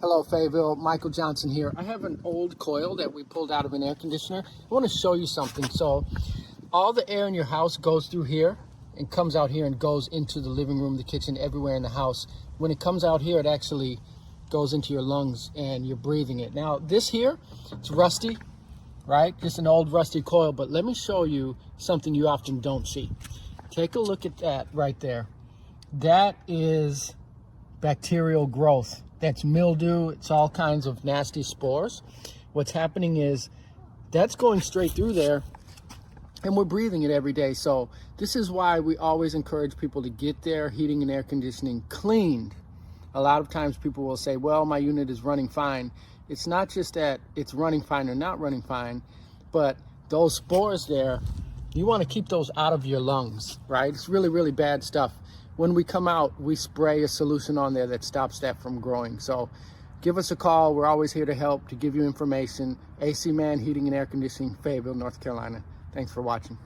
Hello Fayetteville, Michael Johnson here. I have an old coil that we pulled out of an air conditioner. I want to show you something. So all the air in your house goes through here and comes out here and goes into the living room, the kitchen, everywhere in the house. When it comes out here, it actually goes into your lungs and you're breathing it. Now this here, it's rusty, right? Just an old rusty coil, but let me show you something you often don't see. Take a look at that right there. That is bacterial growth. That's mildew. It's all kinds of nasty spores. What's happening is that's going straight through there and we're breathing it every day. So this is why we always encourage people to get their heating and air conditioning cleaned. A lot of times people will say, well, my unit is running fine. It's not just that it's running fine or not running fine, but those spores there, you want to keep those out of your lungs, right? It's really, really bad stuff. When we come out, we spray a solution on there that stops that from growing. So give us a call. We're always here to help, to give you information. AC Man Heating and Air Conditioning, Fayetteville, North Carolina. Thanks for watching.